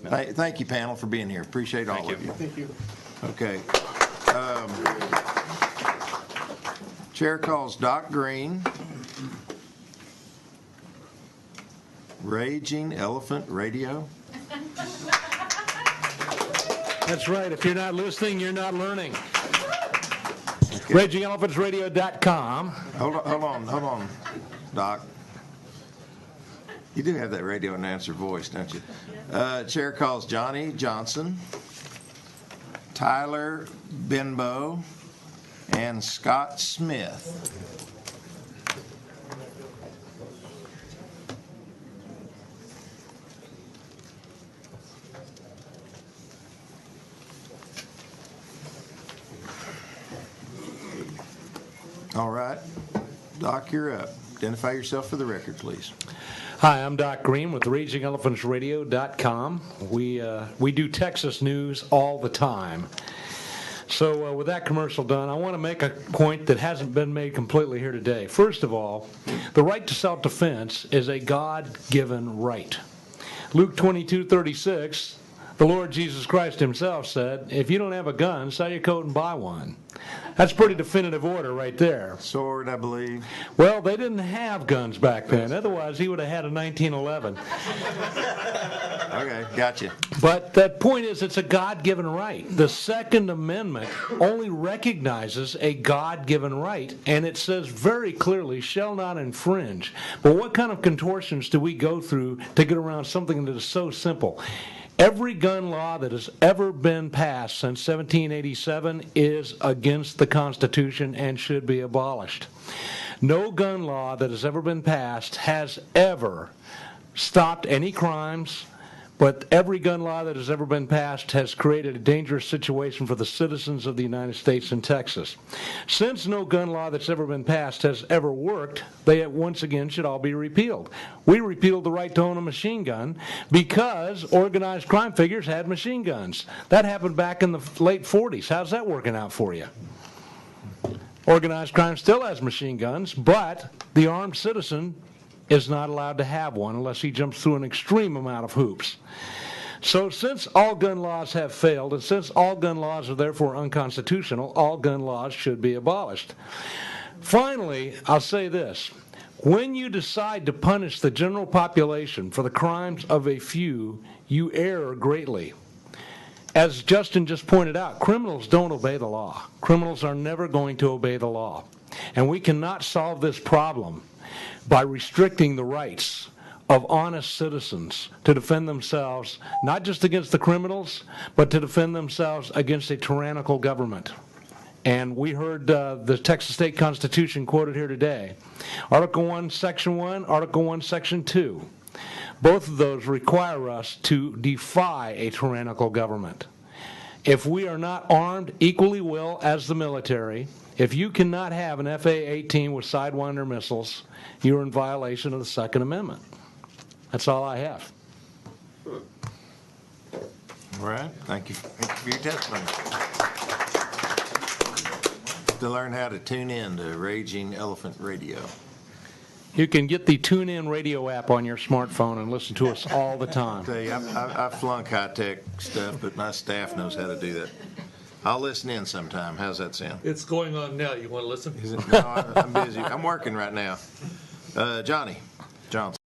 Thank you, panel, for being here. Appreciate all of you. Thank you. Okay. Chair calls Doc Greene. Raging Elephant Radio. That's right. If you're not listening, you're not learning. Okay. RagingElephantsRadio.com. Hold on, Doc. You do have that radio announcer voice, don't you? Chair calls Johnny Johnson, Tyler Benbow, and Scott Smith. All right. Doc, you're up. Identify yourself for the record, please. Hi, I'm Doc Greene with RagingElephantsRadio.com. We do Texas news all the time. So with that commercial done, I want to make a point that hasn't been made completely here today. First of all, the right to self-defense is a God-given right. Luke 22:36, the Lord Jesus Christ himself said, if you don't have a gun, sell your coat and buy one. That's pretty definitive order right there. Sword, I believe. Well, they didn't have guns back then. Otherwise, he would have had a 1911. Okay, gotcha. But that point is, it's a God-given right. The Second Amendment only recognizes a God-given right, and it says very clearly, shall not infringe. But what kind of contortions do we go through to get around something that is so simple? Every gun law that has ever been passed since 1787 is against the Constitution and should be abolished. No gun law that has ever been passed has ever stopped any crimes, but every gun law that has ever been passed has created a dangerous situation for the citizens of the United States and Texas. Since no gun law that's ever been passed has ever worked, they once again should all be repealed. We repealed the right to own a machine gun because organized crime figures had machine guns. That happened back in the late 40s. How's that working out for you? Organized crime still has machine guns, but the armed citizen is not allowed to have one unless he jumps through an extreme amount of hoops. So since all gun laws have failed, and since all gun laws are therefore unconstitutional, all gun laws should be abolished. Finally, I'll say this. When you decide to punish the general population for the crimes of a few, you err greatly. As Justin just pointed out, criminals don't obey the law. Criminals are never going to obey the law. And we cannot solve this problem by restricting the rights of honest citizens to defend themselves, not just against the criminals, but to defend themselves against a tyrannical government. And we heard the Texas State Constitution quoted here today. Article 1, Section 1, Article 1, Section 2. Both of those require us to defy a tyrannical government. If we are not armed equally well as the military, if you cannot have an FA-18 with Sidewinder missiles, you're in violation of the Second Amendment. That's all I have. All right. Thank you for your testimony. To learn how to tune in to Raging Elephant Radio. You can get the TuneIn radio app on your smartphone and listen to us all the time. I tell you, I flunk high-tech stuff, but my staff knows how to do that. I'll listen in sometime. How's that sound? It's going on now. You want to listen? Is it? No, I'm busy. I'm working right now. Johnny Johnson.